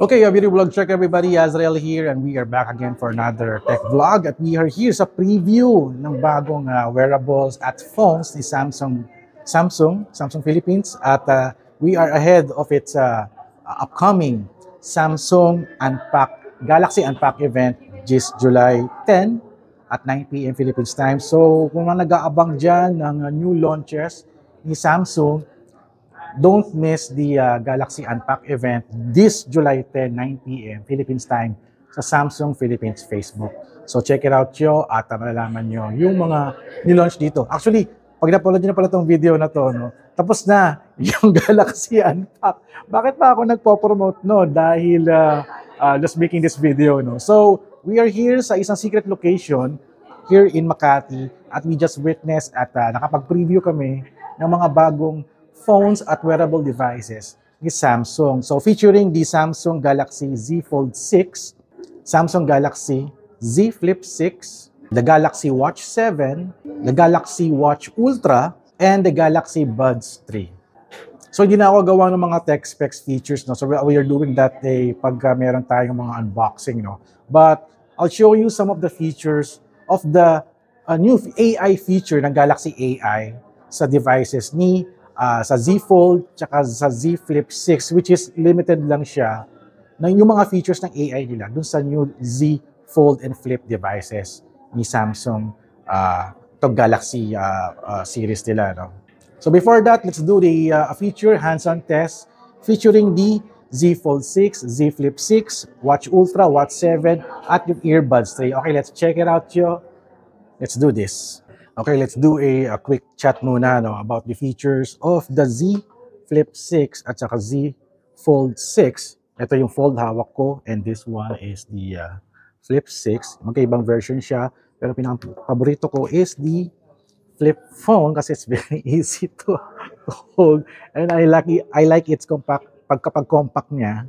Okay, a video vlog check everybody, Azrael here and we are back again for another tech vlog at we are here sa preview ng bagong wearables at phones ni Samsung Philippines at we are ahead of its upcoming Samsung Galaxy Unpack event this July 10 at 9 p.m. Philippines time. So kung nag-aabang dyan ng new launches ni Samsung, don't miss the Galaxy Unpack event this July 10, 9 p.m. Philippines time sa Samsung Philippines Facebook. So check it out yo at malalaman nyo yung mga nilaunch dito. Actually, pag napanood nyo na pala itong video na to, no, tapos na yung Galaxy Unpack. Bakit pa ako nagpo-promote no? Dahil just making this video. No? So we are here sa isang secret location here in Makati at we just witnessed at nakapag-preview kami ng mga bagong phones at wearable devices ni Samsung. So featuring the Samsung Galaxy Z Fold 6, Samsung Galaxy Z Flip 6, the Galaxy Watch 7, the Galaxy Watch Ultra, and the Galaxy Buds 3. So hindi na ako gawa ng mga tech specs features, no? So we are doing that pag meron tayong mga unboxing, no? But I'll show you some of the features of the new AI feature ng Galaxy AI sa devices ni sa Z Fold tsaka sa Z Flip 6, which is limited lang siya ng yung mga features ng AI nila dun sa new Z Fold and Flip devices ni Samsung itong Galaxy series nila, no? So before that, let's do the feature hands-on test featuring the Z Fold 6, Z Flip 6, Watch Ultra, Watch 7 at yung earbuds 3. Okay, let's check it out yo. Let's do this. Okay, let's do a quick chat muna, no, about the features of the Z Flip 6 at saka Z Fold 6. Ito yung Fold hawak ko and this one is the Flip 6. Magkaibang version siya pero pinaka-paborito ko is the Flip phone kasi it's very easy to hold and I like its compact. Kapag compact niya,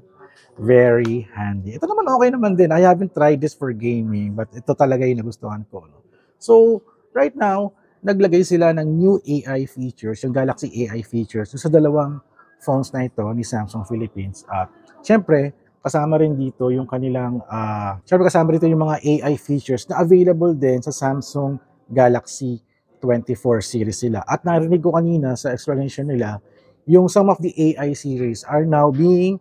very handy. Ito naman okay naman din. I haven't tried this for gaming but ito talaga yung nagustuhan ko, no? So right now, naglagay sila ng new AI features, yung Galaxy AI features, sa dalawang phones na ito ni Samsung Philippines. At syempre, kasama rin dito yung kanilang, kasama dito yung mga AI features na available din sa Samsung Galaxy 24 series nila. At narinig ko kanina sa explanation nila, yung some of the AI series are now being,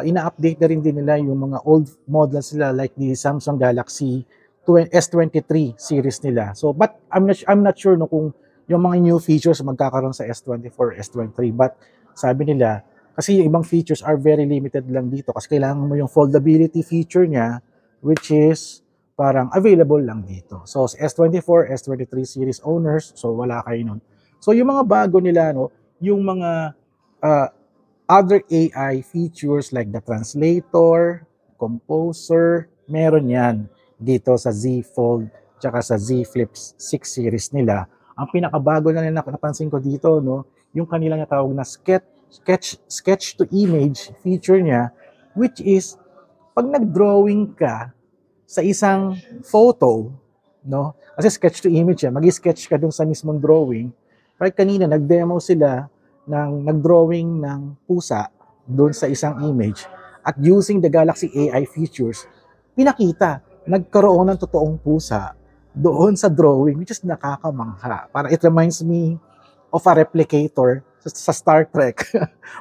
ina-update na rin din nila yung mga old models nila like the Samsung Galaxy S23 series nila. So, but I'm not sure no kung yung mga new features magkakaroon sa S24, S23. But sabi nila, kasi yung ibang features are very limited lang dito kasi kailangan mo yung foldability feature niya which is parang available lang dito. So, sa S24, S23 series owners, so wala kayo nun. So, yung mga bago nila, no, yung mga other AI features like the translator, composer, meron yan dito sa Z Fold tsaka sa Z Flip 6 series nila. Ang pinakabago na nila napansin ko dito, no, yung kanilang natawag na sketch to image feature niya, which is pag nag-drawing ka sa isang photo, no, kasi sketch to image yan, mag-sketch ka dun sa mismong drawing. Right, kanina nag-demo sila ng nag-drawing ng pusa dun sa isang image at using the Galaxy AI features, pinakita nagkaroon ng totoong pusa doon sa drawing, which is nakakamangha. Para it reminds me of a replicator sa Star Trek.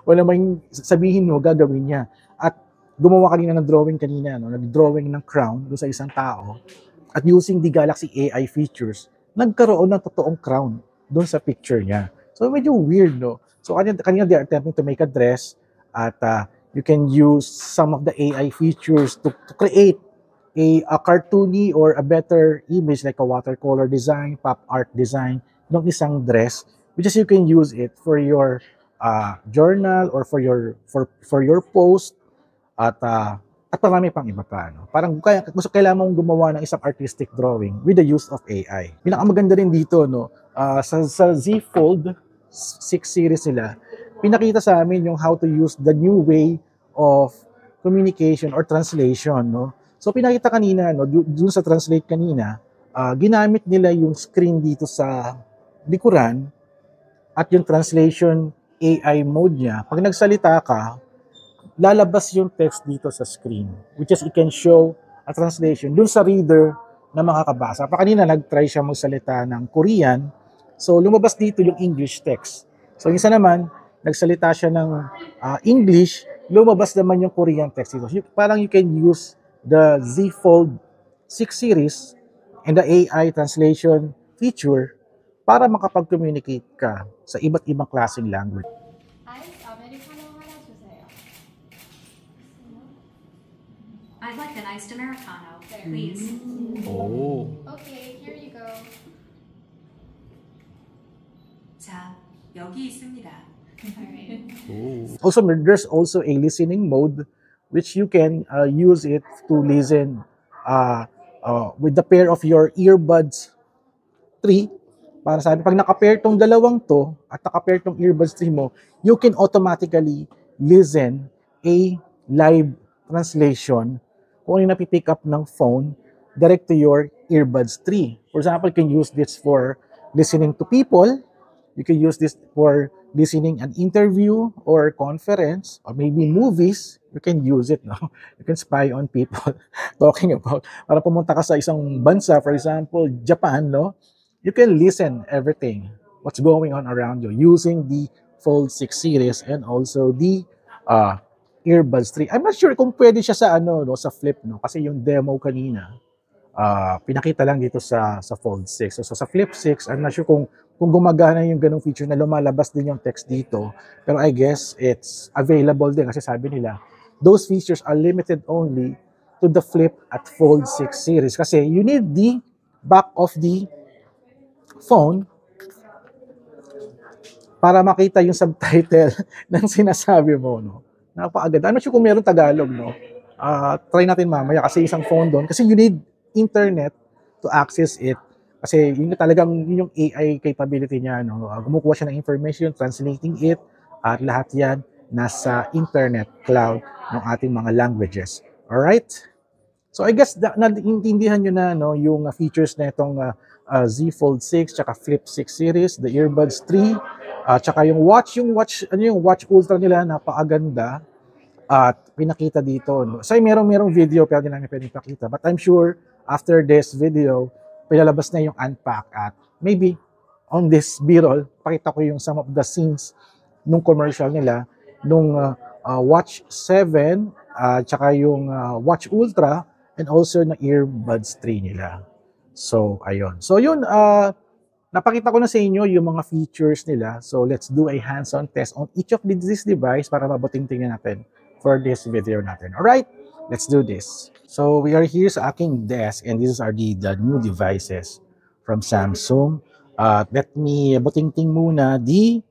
Wala mang sabihin mo, gagawin niya. At gumawa kanina ng drawing kanina, no? Nag-drawing ng crown doon sa isang tao. At using the Galaxy AI features, nagkaroon ng totoong crown doon sa picture niya. So medyo weird, no? So kanina they are attempting to make a dress at you can use some of the AI features to create a cartoony or a better image like a watercolor design, pop art design ng isang dress, which is you can use it for your journal or for your post at marami pang iba pa, no? Parang kailangan mong gumawa ng isang artistic drawing with the use of AI. Pinakamaganda rin dito, no, sa Z Fold 6 series nila, pinakita sa amin yung how to use the new way of communication or translation, no? So pinakita kanina, no, dun sa translate kanina, ginamit nila yung screen dito sa likuran at yung translation AI mode niya. Pag nagsalita ka, lalabas yung text dito sa screen, which is it can show a translation dun sa reader na makakabasa. Pa kanina nag-try siya magsalita ng Korean, so lumabas dito yung English text. So yung isa naman, nagsalita siya ng English, lumabas naman yung Korean text dito. Parang you can use the Z Fold 6 series and the AI translation feature para makapag-communicate ka sa iba't ibang klaseng language. 아이스 아메리카노 하나 주세요. I'd like an iced Americano, There. please. Oh. Okay, here you go. 자, 여기 있습니다. Alright. Also, there's also a listening mode which you can use it to listen with the pair of your earbuds 3. Para sabi, pag naka-pair tong dalawang to at naka-pair tong earbuds 3 mo, you can automatically listen a live translation kung ano yung napipick up ng phone direct to your earbuds 3. For example, you can use this for listening to people. You can use this for listening an interview or conference or maybe movies. You can use it, no? You can spy on people talking about, para pumunta ka sa isang bansa, for example, Japan, no? You can listen everything, what's going on around you using the Fold 6 series and also the earbuds 3. I'm not sure kung pwede siya sa no, sa Flip, no? Kasi yung demo kanina, pinakita lang dito sa Fold 6. So sa Flip 6, I'm not sure kung gumagana yung ganung feature na lumalabas din yung text dito. Pero I guess it's available din kasi sabi nila, those features are limited only to the Flip at Fold 6 series. Kasi you need the back of the phone para makita yung subtitle ng sinasabi mo, no? Napakaagad. I'm not sure kung meron Tagalog, no? Try natin mamaya kasi isang phone doon. Kasi you need internet to access it. Kasi yun talagang yun yung AI capability niya, no? Gumukuha siya ng information, translating it, at lahat yan nasa internet cloud ng ating mga languages. Alright? So I guess naintindihan nyo na, no, yung features na itong Z Fold 6 tsaka Flip 6 series, the earbuds 3, tsaka yung watch Ultra nila, napakaganda at pinakita dito, no. So merong video pero hindi namin pwedeng pakita, but I'm sure after this video pilalabas na yung unpack at maybe on this B-roll pakita ko yung some of the scenes nung commercial nila nung Watch 7 tsaka yung Watch Ultra and also na earbuds 3 nila. So, ayun. So, yun, napakita ko na sa inyo yung mga features nila. So, let's do a hands-on test on each of these device para mabuting tingnan natin for this video natin. Alright, let's do this. So, we are here sa aking desk and these are the new devices from Samsung. Let me buting-ting muna the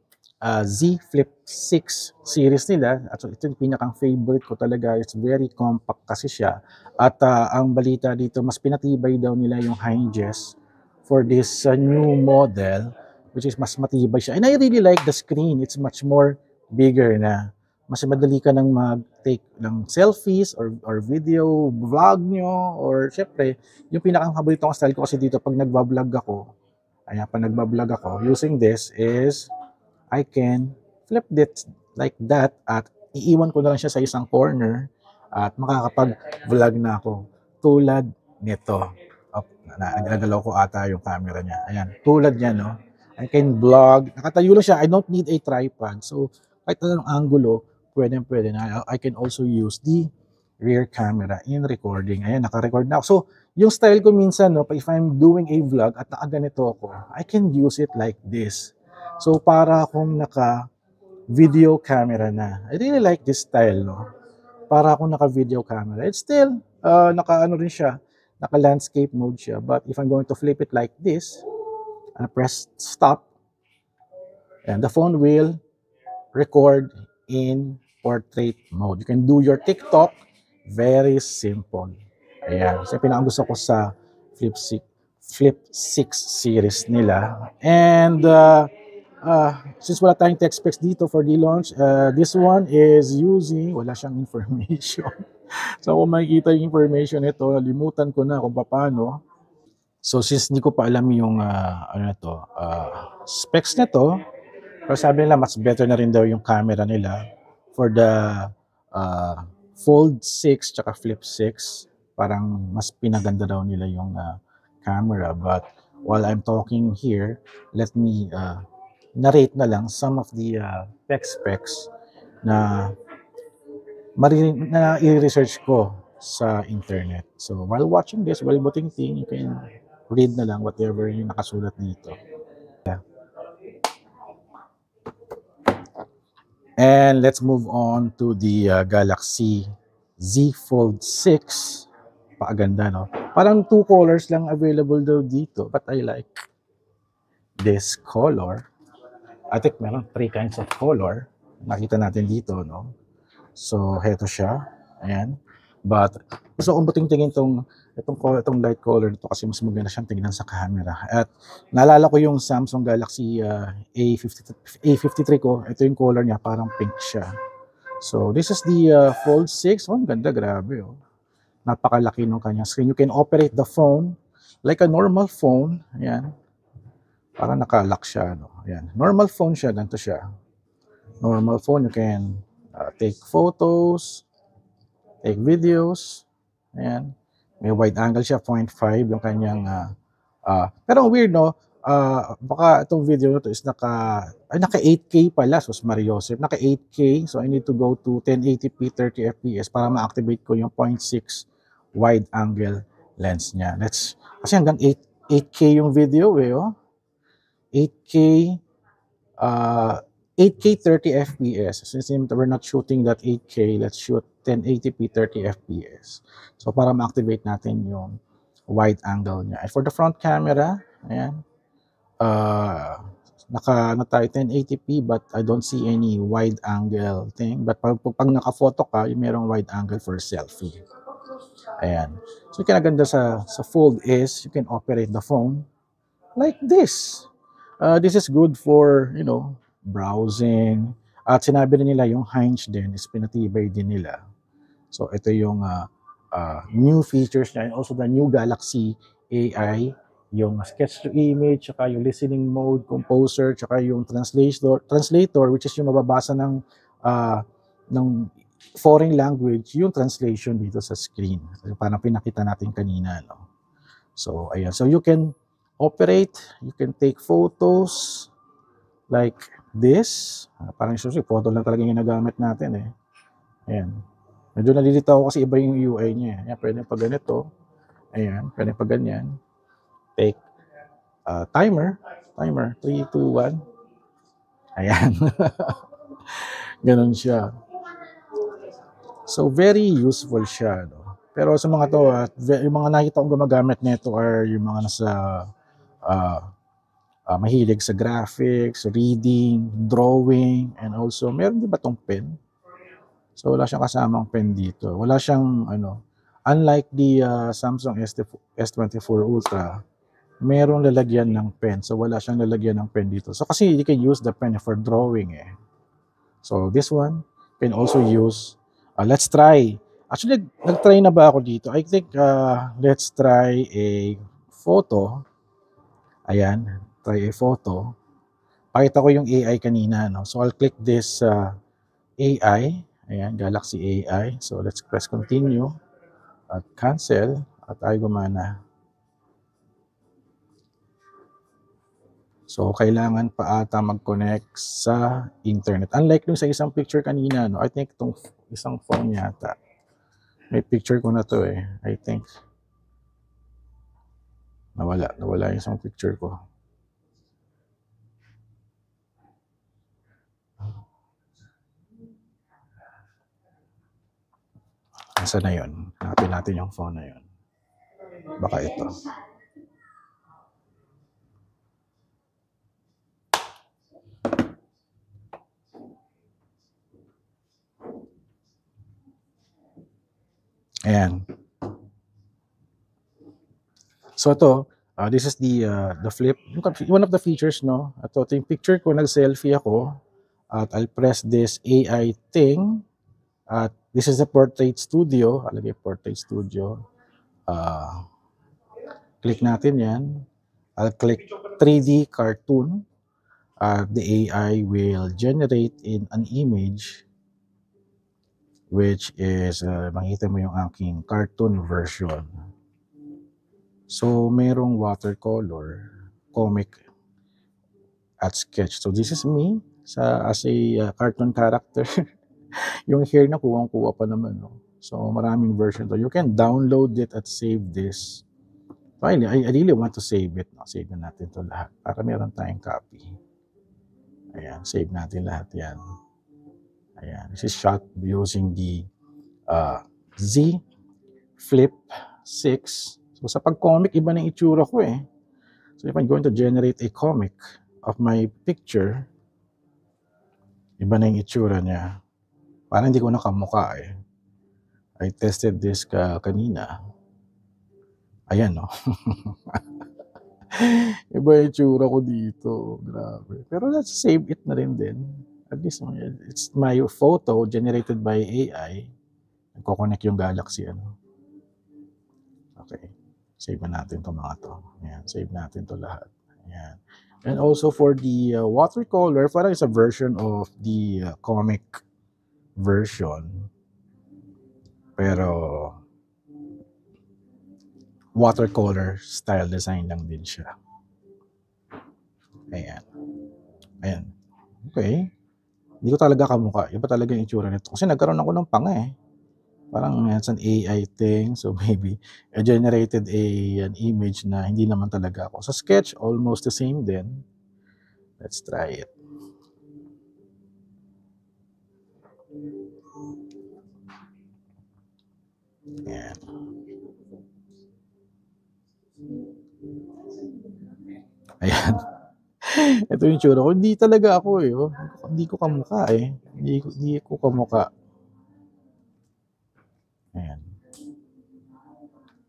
Z Flip 6 series nila. At so, ito yung pinakang favorite ko talaga. It's very compact kasi siya. At ang balita dito, mas pinatibay daw nila yung hinges for this new model, which is mas matibay siya. And I really like the screen. It's much more bigger na. Mas madali ka nang mag-take ng selfies or video vlog nyo. Or syempre, yung pinakang paboritong style ko kasi dito pag nagbablog ako, using this is I can flip it like that at iiwan ko na lang siya sa isang corner at makakapag-vlog na ako. Tulad nito. Nagalaw ko ata yung camera niya. Ayan, tulad niya, no? I can vlog. Nakatayo lang siya. I don't need a tripod. So, kahit anong angulo, pwede na. I can also use the rear camera in recording. Ayan, naka-record na ako. So, yung style ko minsan, no, if I'm doing a vlog at nakaganito ako, I can use it like this. So, para akong naka-video camera na. I really like this style, no? Para akong naka-video camera. It's still, naka-ano rin siya, naka-landscape mode siya. But if I'm going to flip it like this, and press stop, and the phone will record in portrait mode. You can do your TikTok, very simple. Ayan. So, pinakagusto ko sa Flip 6 series nila. And, since wala tayong tech specs dito for the launch, this one is using, wala siyang information. So kung makikita yung information nito, limutan ko na kung paano. So since hindi ko pa alam yung specs nito, pero sabi nila mas better na rin daw yung camera nila for the Fold 6 tsaka Flip 6. Parang mas pinaganda daw nila yung camera. But while I'm talking here, let me narrate na lang some of the tech specs na i-research ko sa internet. So while watching this, while booting thing, you can read na lang whatever yung nakasulat dito. And let's move on to the Galaxy Z Fold 6. Pakaganda, no? Parang 2 colors lang available daw dito, but I like this color. I think meron 3 kinds of color. Nakita natin dito, no? So, heto siya. Ayan. But, gusto kong buting-tingin itong light color dito kasi mas maganda siyang tingnan sa camera. At, naalala ko yung Samsung Galaxy A53 ko. Ito yung color niya, parang pink siya. So, this is the Fold 6. Oh, ang ganda, grabe, oh. Napakalaki ng kanyang screen. You can operate the phone like a normal phone. Ayan. Parang naka-lock siya, no? Ayan. Normal phone siya, ganito siya. Normal phone, you can take photos, take videos. Ayan. May wide angle siya, 0.5 yung kanyang pero weird, no? Baka itong video na to is naka 8K pala. So, Mario Joseph, naka 8K. So, I need to go to 1080p 30 fps para ma-activate ko yung 0.6 wide angle lens niya. Kasi hanggang 8K yung video, oh. 8K 30 fps. Since we're not shooting that 8K, let's shoot 1080p 30 fps. So, para ma-activate natin yung wide angle niya. And for the front camera, ayan, tayo 1080p but I don't see any wide angle thing. But pag naka-photo ka, yung merong wide angle for selfie. Ayan. So, yung kinaganda sa Fold is you can operate the phone like this. This is good for, browsing. At sinabi nila yung hinge din is pinatibay din nila. So, ito yung new features niya and also the new Galaxy AI, yung sketch to image, tsaka yung listening mode, composer, tsaka yung translator which is yung mababasa ng foreign language, yung translation dito sa screen. Parang pinakita natin kanina, no? So, ayan. So, you can operate, you can take photos like this. Parang susi, photo lang talaga yung ginagamit natin, eh. Ayan. Medyo nalilitaw ako kasi iba yung UI niya. Ayan, pwede pa ganito. Ayan, pwede pa ganyan. Take timer. 3, 2, 1. Ayan. Ganon siya. So, very useful siya, no? Pero sa mga to, yung mga nakita kong gumagamit nito are yung mga nasa mahilig sa graphics, reading, drawing, and also, meron din ba tong pen? So, wala siyang kasamang pen dito. Wala siyang, unlike the Samsung S24 Ultra, merong lalagyan ng pen. So, wala siyang lalagyan ng pen dito. So, kasi you can use the pen for drawing, eh. So, this one can also use, let's try. Actually, nag-try na ba ako dito? I think, let's try a photo. Ayan, try a photo. Pakita ko yung AI kanina, no? So, I'll click this AI. Ayan, Galaxy AI. So, let's press continue at cancel at ay gumana. So, kailangan pa ata mag-connect sa internet. Unlike dun sa isang picture kanina, no? I think itong isang phone yata. May picture ko na to, eh. I think. Nawala yung isang picture ko. Nasaan na yun? Hanapin natin yung phone na yun. Baka ito. Ayan. So ito, this is the flip. One of the features, no? Ito yung picture ko, nag-selfie ako. At I'll press this AI thing. At this is the portrait studio. Alagay portrait studio. Click natin yan. I'll click 3D cartoon. The AI will generate in an image which is, makita mo yung aking cartoon version. So, merong watercolor, comic, at sketch. So, this is me as a cartoon character. Yung hair na kuwang-kuwa pa naman, no? So, maraming version to. You can download it at save this. Finally, I really want to save it. No? Save na natin to lahat para meron tayong copy. Ayan, save natin lahat yan. Ayan, this is shot using the Z Flip 6. So, sa pag-comic, iba na yung itsura ko eh. So, if I'm going to generate a comic of my picture, iba na yung itsura niya. Parang hindi ko nakamukha eh. I tested this kanina. Ayan, no? Iba yung itsura ko dito. Grabe. Pero let's save it na rin din. At least, it's my photo generated by AI. Nagko-connect yung Galaxy, ano. Okay. Save na natin to mga to. Ayan. Save natin to lahat. Ayan. And also for the watercolor, parang it's a version of the comic version. Pero watercolor style design lang din siya. Ayan. Ayan. Okay. Hindi ko talaga kamukha. Iba talaga yung itsura nito. Kasi nagkaroon ako ng panga eh. Parang it's an AI thing. So maybe I generated an image na hindi naman talaga ako. Sa sketch, almost the same din. Let's try it. Ayan. Ayan. Ito yung tsura ko. Hindi talaga ako eh. Oh. Hindi ko kamukha eh. Hindi ko kamukha. Ayan.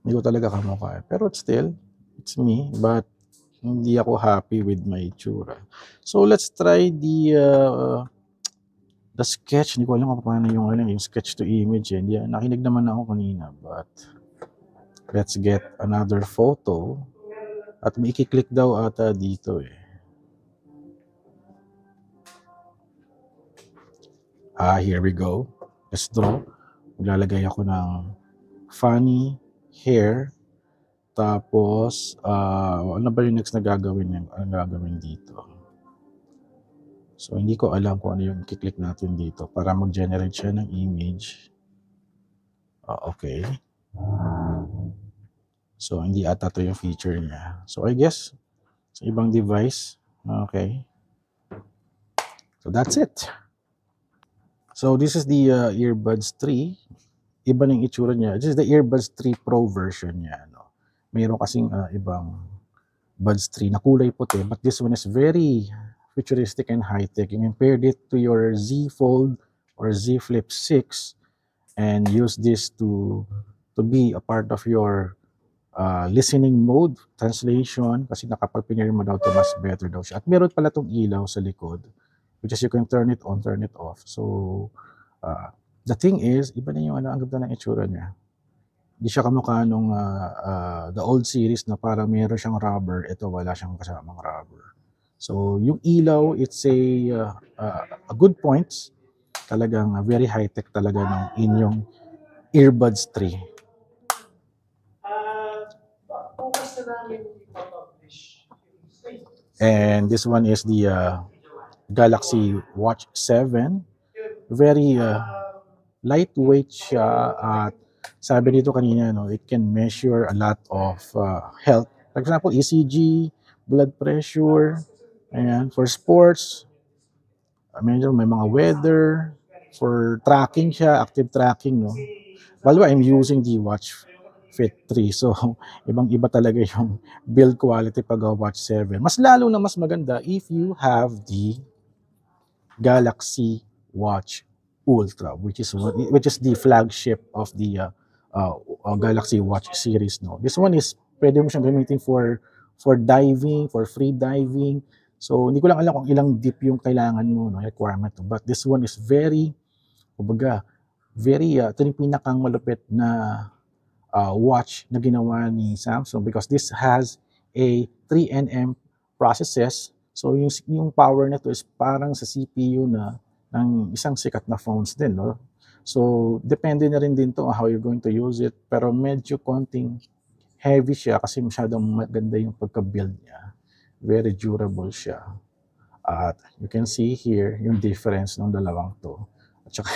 Hindi ko talaga kamukha eh. Pero still, it's me. But hindi ako happy with my tsura. So let's try the sketch. Hindi ko alam kung paano yung sketch to image. Eh. Nakinig naman ako kanina. But let's get another photo. At may i-click daw ata dito eh. Here we go. Let's draw. Maglalagay ako ng funny hair. Tapos, ano ba yung next na gagawin dito? So, hindi ko alam kung ano yung i-click natin dito para mag-generate siya ng image. Okay. So, hindi ata to yung feature niya. So, I guess, sa ibang device. Okay. So, that's it. So, this is the Earbuds 3. Iba ng itsura niya. This is the Earbuds 3 Pro version niya. No? Mayroon kasing ibang Buds 3 na kulay puti. But this one is very futuristic and high-tech. You compared it to your Z Fold or Z Flip 6 and use this to be a part of your listening mode, translation, kasi nakapag piniri mo daw ito, mas better daw siya. At meron pala itong ilaw sa likod, which is you can turn it on, turn it off. So, the thing is, iba na yung ang ganda ng itsura niya. Hindi siya kamukha nung the old series na parang meron siyang rubber. Ito, wala siyang kasamang rubber. So, yung ilaw, it's a good point. Talagang very high-tech talaga ng inyong Earbuds 3. And this one is the Galaxy Watch 7. Very lightweight siya at sabi dito kanina, no, it can measure a lot of health. For example, ECG, blood pressure, ayan, for sports, may mga weather, for tracking siya, active tracking, no. By the way, I'm using the Watch Fit 3. So, ibang-iba talaga yung build quality pag Watch 7. Mas lalo na mas maganda if you have the Galaxy Watch Ultra, which is the flagship of the Galaxy Watch series. No, this one is pwede mo siyang gamitin for diving, for free diving. So, hindi ko lang alam kung ilang deep yung kailangan mo, no, requirement. But this one is very, ito yung pinakang malupit na watch na ginawa ni Samsung because this has a 3nm processes. So yung power nito is parang sa CPU na ng isang sikat na phones din, no? So, depende na rin din to on how you're going to use it. Pero medyo konting heavy siya kasi masyadong maganda yung pagka-build niya. Very durable siya. At you can see here yung difference ng dalawang to. At saka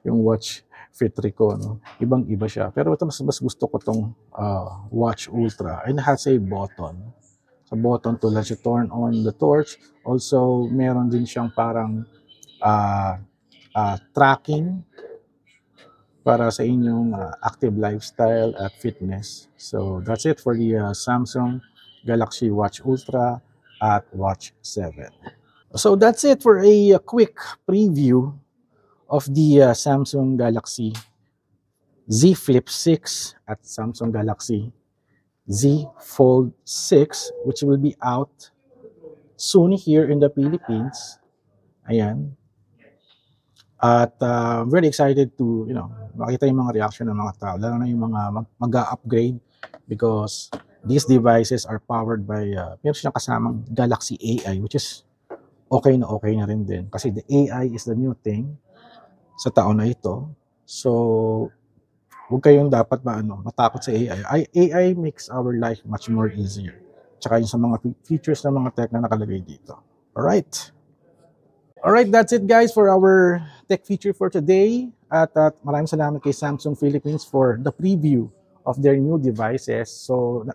yung watch Fit Rico, no? Ibang-iba siya. Pero ito mas gusto ko tong Watch Ultra. And it has a button. Sa button to let you turn on the torch. Also, meron din siyang parang tracking para sa inyong active lifestyle at fitness. So that's it for the Samsung Galaxy Watch Ultra at Watch 7. So that's it for a quick preview of the Samsung Galaxy Z Flip 6 at Samsung Galaxy Z Fold 6, which will be out soon here in the Philippines. Ayan. At very excited to, makita yung mga reaction ng mga tao, lalo na yung mga mag-upgrade because these devices are powered by, meron siyang kasamang Galaxy AI, which is okay na rin din. Kasi the AI is the new thing sa taon na ito. So, huwag kayong dapat matakot sa AI. AI makes our life much more easier. Tsaka yung sa mga features ng mga tech na nakalagay dito. Alright. Alright, that's it guys for our tech feature for today. At maraming salamat kay Samsung Philippines for the preview of their new devices. So,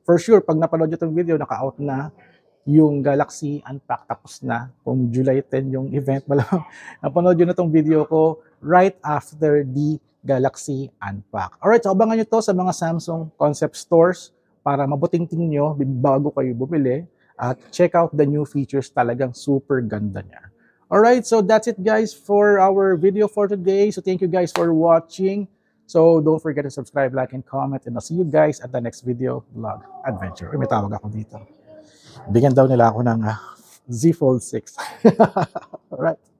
for sure, pag napanood nyo itong video, naka-out na yung Galaxy Unpacked. Tapos na. Kung July 10 yung event, malamang napanood nyo na itong video ko right after the Galaxy Unpacked. Alright, so abangan nyo to sa mga Samsung concept stores para mabuting-tingin nyo bago kayo bumili. At check out the new features, talagang super ganda niya. Alright, so that's it guys for our video for today. So thank you guys for watching. So don't forget to subscribe, like, and comment. And I'll see you guys at the next video vlog adventure. May tawag ako dito. Bigyan daw nila ako ng Z Fold 6. Alright.